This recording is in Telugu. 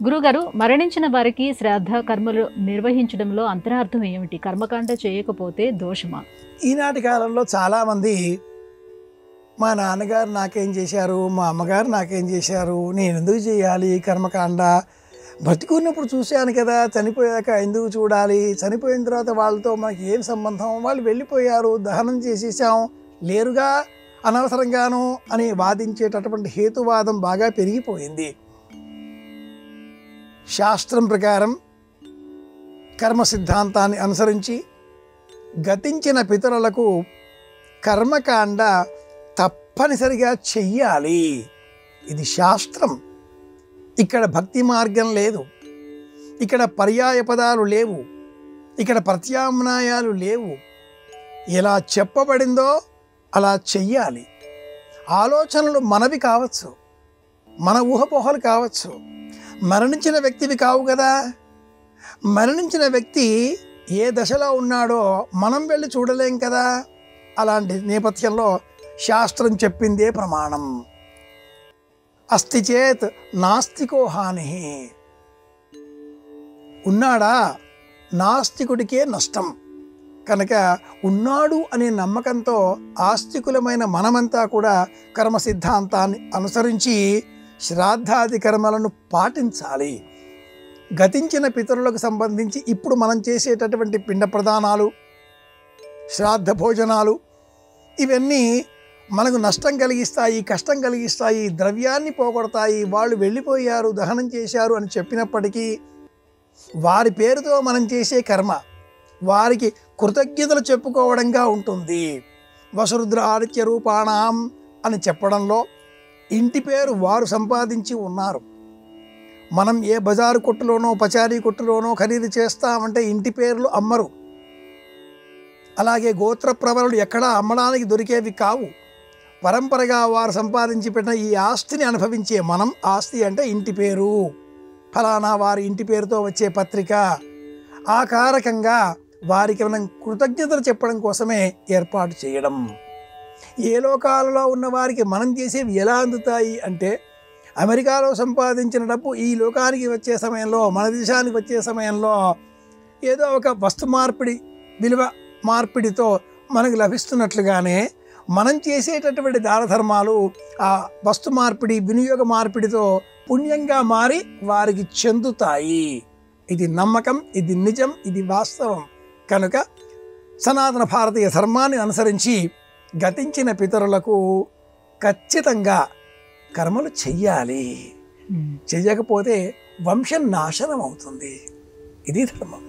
గురుగారు, మరణించిన వారికి శ్రాద్ధ కర్మలు నిర్వహించడంలో అంతరార్థం ఏమిటి? కర్మకాండ చేయకపోతే దోషమా? ఈనాటి కాలంలో చాలామంది మా నాన్నగారు నాకేం చేశారు, మా అమ్మగారు నాకేం చేశారు, నేను ఎందుకు చేయాలి కర్మకాండ, బతికున్నప్పుడు చూశాను కదా, చనిపోయాక ఎందుకు చూడాలి, చనిపోయిన తర్వాత వాళ్ళతో మనకి ఏం సంబంధం, వాళ్ళు వెళ్ళిపోయారు, దహనం చేసేసాం, లేరుగా, అనవసరంగాను అని వాదించేటటువంటి హేతువాదం బాగా పెరిగిపోయింది. శాస్త్రం ప్రకారం కర్మ సిద్ధాంతాన్ని అనుసరించి గతించిన పితరులకు కర్మకాండ తప్పనిసరిగా చెయ్యాలి. ఇది శాస్త్రం. ఇక్కడ భక్తి మార్గం లేదు, ఇక్కడ పర్యాయ పదాలు లేవు, ఇక్కడ ప్రత్యామ్నాయాలు లేవు. ఎలా చెప్పబడిందో అలా చెయ్యాలి. ఆలోచనలు మనవి కావచ్చు, మన ఊహపోహలు కావచ్చు, మరణించిన వ్యక్తివి కావు కదా. మరణించిన వ్యక్తి ఏ దశలో ఉన్నాడో మనం వెళ్ళి చూడలేం కదా. అలాంటి నేపథ్యంలో శాస్త్రం చెప్పిందే ప్రమాణం. అస్తి చేత్ నాస్తికో హాని. ఉన్నాడా నాస్తికుడికే నష్టం. కనుక ఉన్నాడు అనే నమ్మకంతో ఆస్తికులమైన మనమంతా కూడా కర్మ సిద్ధాంతాన్ని అనుసరించి శ్రాద్ధాది కర్మలను పాటించాలి. గతించిన పితరులకు సంబంధించి ఇప్పుడు మనం చేసేటటువంటి పిండ ప్రదానాలు, శ్రాద్ధ భోజనాలు ఇవన్నీ మనకు నష్టం కలిగిస్తాయి, కష్టం కలిగిస్తాయి, ద్రవ్యాన్ని పోగొడతాయి. వాళ్ళు వెళ్ళిపోయారు, దహనం చేశారు అని చెప్పినప్పటికీ వారి పేరుతో మనం చేసే కర్మ వారికి కృతజ్ఞతలు చెప్పుకోవడంగా ఉంటుంది. వసురుద్ర ఆదిత్య రూపాణం అని చెప్పడంలో ఇంటి పేరు వారు సంపాదించి ఉన్నారు. మనం ఏ బజారు కొట్టులోనో పచారీ కొట్టులోనో ఖరీదు చేస్తామంటే ఇంటి పేర్లు అమ్మరు. అలాగే గోత్ర ప్రవరులు ఎక్కడా అమ్మడానికి దొరికేవి కావు. పరంపరగా వారు సంపాదించి పెట్టిన ఈ ఆస్తిని అనుభవించే మనం, ఆస్తి అంటే ఇంటి పేరు, ఫలానా వారి ఇంటి పేరుతో వచ్చే పత్రిక, ఆ కారకంగా వారికి మనం కృతజ్ఞతలు చెప్పడం కోసమే ఏర్పాటు చేయడం. ఏ లోకాలలో ఉన్న వారికి మనం చేసేవి ఎలా అందుతాయి అంటే, అమెరికాలో సంపాదించిన డబ్బు ఈ లోకానికి వచ్చే సమయంలో, మన దేశానికి వచ్చే సమయంలో ఏదో ఒక వస్తు మార్పిడి, విలువ మార్పిడితో మనకు లభిస్తున్నట్లుగానే మనం చేసేటటువంటి దాన ధర్మాలు ఆ వస్తు మార్పిడి, వినియోగ మార్పిడితో పుణ్యంగా మారి వారికి చెందుతాయి. ఇది నమ్మకం, ఇది నిజం, ఇది వాస్తవం. కనుక సనాతన భారతీయ ధర్మాన్ని అనుసరించి గతించిన పితరులకు ఖచ్చితంగా కర్మలు చెయ్యాలి. చెయ్యకపోతే వంశం నాశనం అవుతుంది. ఇది ధర్మం.